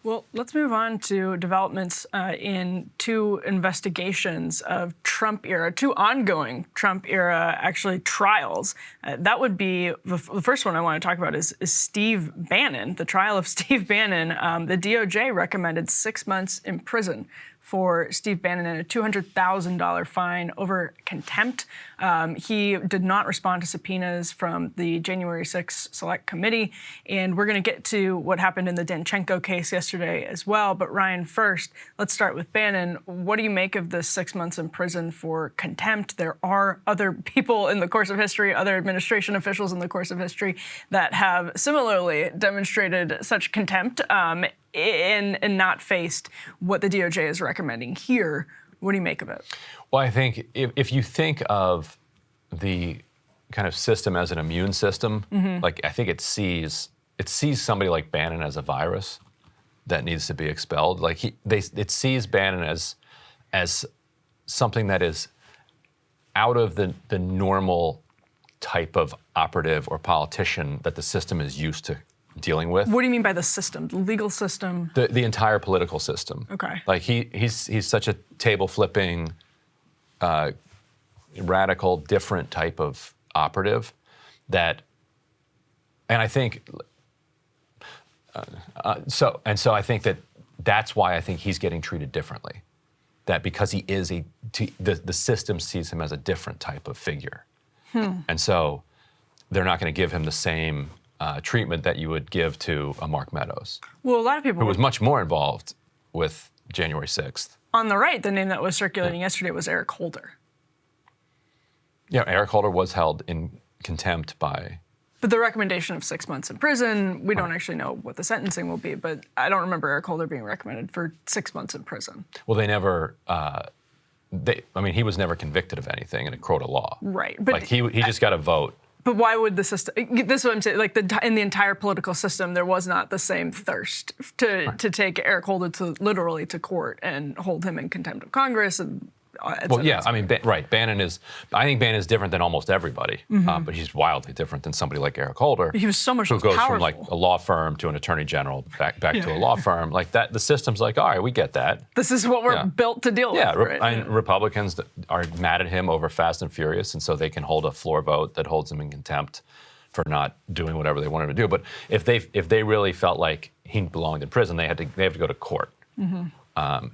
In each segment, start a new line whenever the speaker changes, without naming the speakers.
Well, let's move on to developments in two investigations of two ongoing Trump-era, actually, trials. That would be, the first one I want to talk about is Steve Bannon, the trial of Steve Bannon. The DOJ recommended 6 months in prison for Steve Bannon and a $200,000 fine over contempt. He did not respond to subpoenas from the January 6th Select Committee. And we're going to get to what happened in the Denchenko case yesterday as well. But Ryan, first, let's start with Bannon. What do you make of the 6 months in prison for contempt? There are other people in the course of history, other administration officials in the course of history that have similarly demonstrated such contempt and not faced what the DOJ is recommending here. What do you make of it?
Well, I think if you think of the kind of system as an immune system, like I think it sees somebody like Bannon as a virus that needs to be expelled. Like it sees Bannon as something that is out of the normal type of operative or politician that the system is used to dealing with.
What do you mean by the system? The legal system?
The entire political system.
Okay.
Like he's such a table flipping, radical, different type of operative that, and I think, so I think that's why I think he's getting treated differently. That because he is the system sees him as a different type of figure, and so they're not going to give him the same treatment that you would give to a Mark Meadows.
Well, a lot of people
who was much more involved with January 6th.
On the right, the name that was circulating yesterday was Eric Holder.
Yeah, Eric Holder was held in contempt by...
But the recommendation of 6 months in prison, we don't actually know what the sentencing will be, but I don't remember Eric Holder being recommended for 6 months in prison.
Well, they never... he was never convicted of anything in a court of law.
Right. But
like he just got a vote.
But why would the system? This is what I'm saying. Like in the entire political system, there was not the same thirst to take Eric Holder literally to court and hold him in contempt of Congress. And
well, yeah, I mean, right. Bannon is. I think Bannon is different than almost everybody, but he's wildly different than somebody like Eric Holder.
He was so much
who goes
powerful.
from like a law firm to an attorney general, back to a law firm. Like that, the system's like, all right, we get that.
This is what we're built to deal with. Right?
And Republicans are mad at him over Fast and Furious, and so they can hold a floor vote that holds him in contempt for not doing whatever they wanted to do. But if they really felt like he belonged in prison, they have to go to court.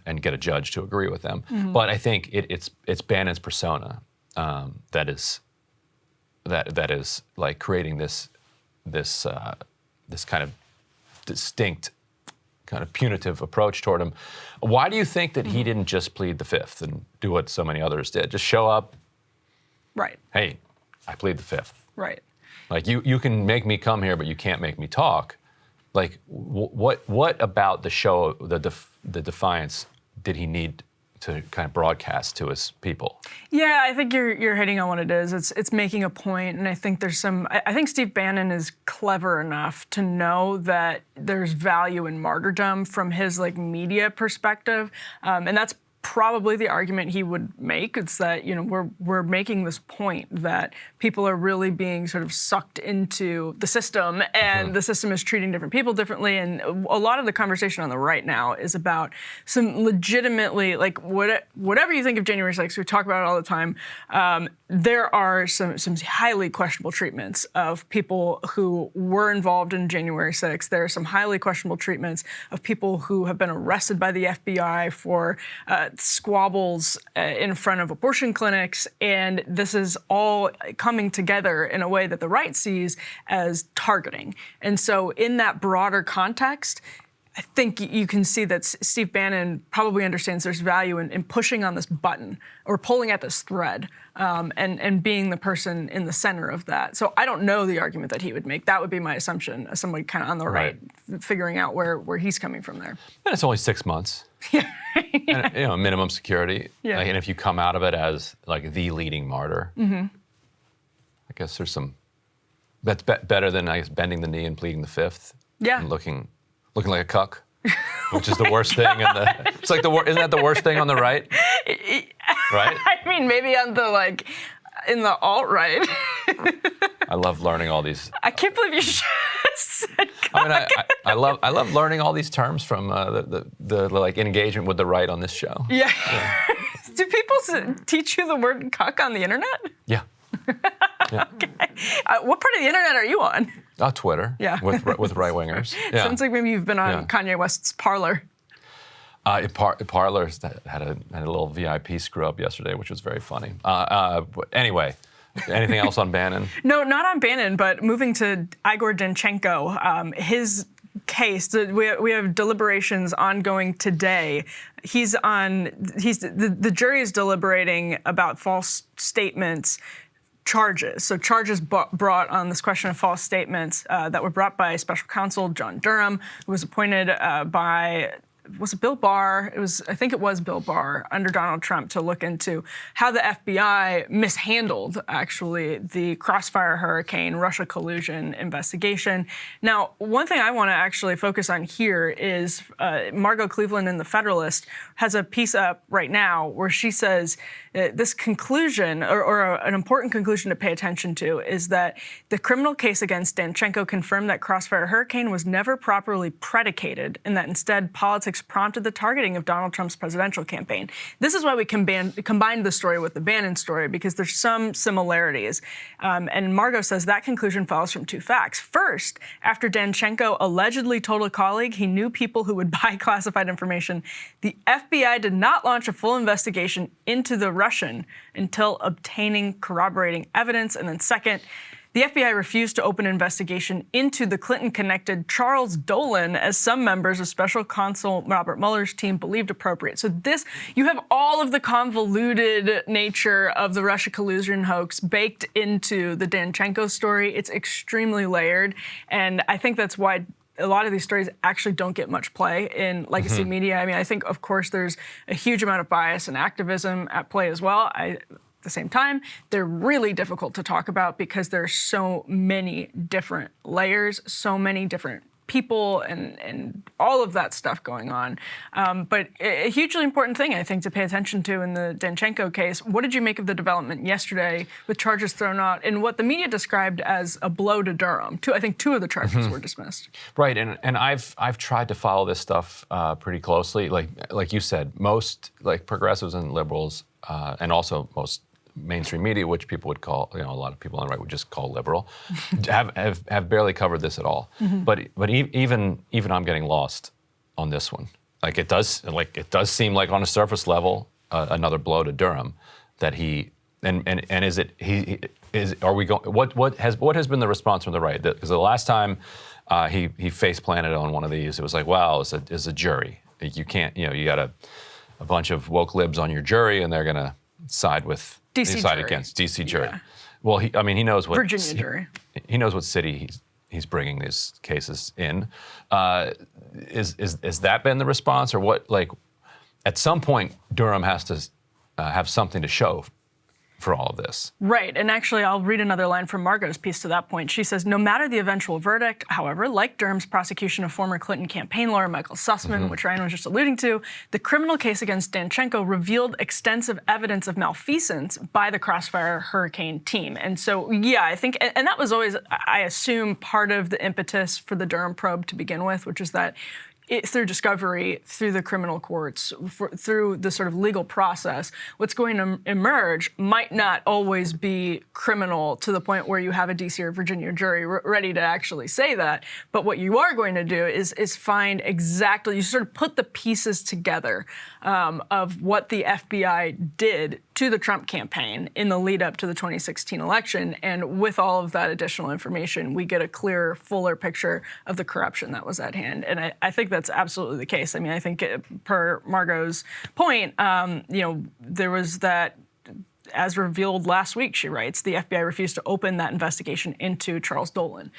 And get a judge to agree with them. But I think it's Bannon's persona that is like creating this kind of distinct, kind of punitive approach toward him. Why do you think that he didn't just plead the Fifth and do what so many others did? Just show up.
Right.
Hey, I plead the Fifth.
Right.
Like you can make me come here, but you can't make me talk. Like, what about the show, the Defiance, did he need to kind of broadcast to his people?
Yeah, I think you're hitting on what it is. It's making a point, and I think there's some. I think Steve Bannon is clever enough to know that there's value in martyrdom from his like media perspective, and that's probably the argument he would make. It's that, we're making this point that people are really being sort of sucked into the system, and the system is treating different people differently. And a lot of the conversation on the right now is about some legitimately, like, whatever you think of January 6th, we talk about it all the time, there are some highly questionable treatments of people who were involved in January 6th. There are some highly questionable treatments of people who have been arrested by the FBI for squabbles in front of abortion clinics, and this is all coming together in a way that the right sees as targeting. And so in that broader context, I think you can see that Steve Bannon probably understands there's value in pushing on this button or pulling at this thread and being the person in the center of that. So I don't know the argument that he would make. That would be my assumption as somebody kind of on the right, figuring out where he's coming from there.
And it's only 6 months.
Yeah.
And, minimum security.
Yeah.
Like, and if you come out of it as like the leading martyr, I guess there's some. That's better than I guess bending the knee and pleading the Fifth.
Yeah.
And looking like a cuck, which is the worst thing. It's like isn't that the worst thing on the right? Right.
I mean, maybe on the in the alt-right.
I love learning all these.
I can't believe you just said cuck.
I mean, I love learning all these terms from the like engagement with the right on this show.
Yeah. Do people teach you the word cuck on the internet?
Yeah. Yeah.
Okay. What part of the internet are you on?
Twitter.
Yeah.
With right wingers. Yeah.
Sounds like maybe you've been on Kanye West's Parler.
Parler had a little VIP screw up yesterday, which was very funny. Anyway, anything else on Bannon?
No, not on Bannon, but moving to Igor Denchenko, his case. We have deliberations ongoing today. The jury is deliberating about false statements charges. So charges brought on this question of false statements that were brought by special counsel John Durham, who was appointed by. Was it Bill Barr? I think it was Bill Barr under Donald Trump to look into how the FBI mishandled actually the Crossfire Hurricane Russia collusion investigation. Now, one thing I want to actually focus on here is Margot Cleveland in The Federalist has a piece up right now where she says this conclusion, or an important conclusion to pay attention to, is that the criminal case against Denchenko confirmed that Crossfire Hurricane was never properly predicated and that instead politics prompted the targeting of Donald Trump's presidential campaign. This is why we combined the story with the Bannon story, because there's some similarities. And Margot says that conclusion follows from two facts. First, after Denchenko allegedly told a colleague he knew people who would buy classified information, the FBI did not launch a full investigation into the Russian until obtaining corroborating evidence. And then second, the FBI refused to open an investigation into the Clinton-connected Charles Dolan, as some members of Special Counsel Robert Mueller's team believed appropriate. So you have all of the convoluted nature of the Russia collusion hoax baked into the Denchenko story. It's extremely layered, and I think that's why a lot of these stories actually don't get much play in legacy media. I mean, I think, of course, there's a huge amount of bias and activism at play as well. At the same time, they're really difficult to talk about because there's so many different layers, so many different people and all of that stuff going on. But a hugely important thing, I think, to pay attention to in the Denchenko case. What did you make of the development yesterday with charges thrown out and what the media described as a blow to Durham? I think two of the charges were dismissed.
Right, and I've tried to follow this stuff pretty closely. Like you said, most progressives and liberals, and also most mainstream media, which people would call, a lot of people on the right would just call liberal, have barely covered this at all. But even I'm getting lost on this one. It does seem like on a surface level another blow to Durham that he are we going? What has been the response from the right? Because the last time he face planted on one of these, it was like, wow, it's a jury. You can't, you got a bunch of woke libs on your jury, and they're gonna side against DC jury. Yeah. Well, he knows what
Virginia jury.
He knows what city he's bringing these cases in. Is that been the response, or what? At some point, Durham has to have something to show for all of this. Right,
and actually I'll read another line from Margot's piece to that point. She says, no matter the eventual verdict, however, like Durham's prosecution of former Clinton campaign lawyer Michael Sussman, which Ryan was just alluding to, the criminal case against Denchenko revealed extensive evidence of malfeasance by the Crossfire Hurricane team. And so, yeah, I think, and that was always, I assume, part of the impetus for the Durham probe to begin with, which is that through discovery, through the criminal courts, through the sort of legal process, what's going to emerge might not always be criminal to the point where you have a DC or Virginia jury ready to actually say that. But what you are going to do is find exactly, you sort of put the pieces together of what the FBI did to the Trump campaign in the lead up to the 2016 election. And with all of that additional information, we get a clearer, fuller picture of the corruption that was at hand. And I think that's absolutely the case. I mean, I think per Margot's point, there was that, as revealed last week, she writes, the FBI refused to open that investigation into Charles Dolan.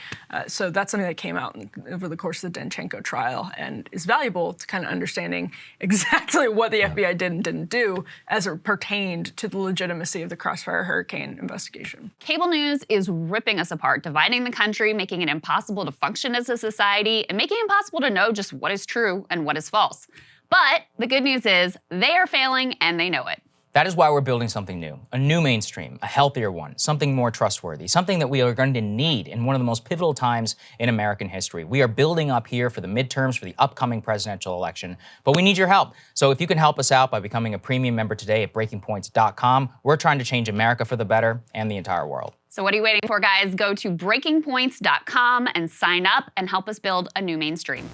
So that's something that came out over the course of the Denchenko trial and is valuable to kind of understanding exactly what the FBI did and didn't do as it pertained to the legitimacy of the Crossfire Hurricane investigation.
Cable news is ripping us apart, dividing the country, making it impossible to function as a society, and making it impossible to know just what is true and what is false. But the good news is they are failing and they know it.
That is why we're building something new, a new mainstream, a healthier one, something more trustworthy, something that we are going to need in one of the most pivotal times in American history. We are building up here for the midterms, for the upcoming presidential election, but we need your help. So if you can help us out by becoming a premium member today at breakingpoints.com, we're trying to change America for the better and the entire world.
So what are you waiting for, guys? Go to breakingpoints.com and sign up and help us build a new mainstream.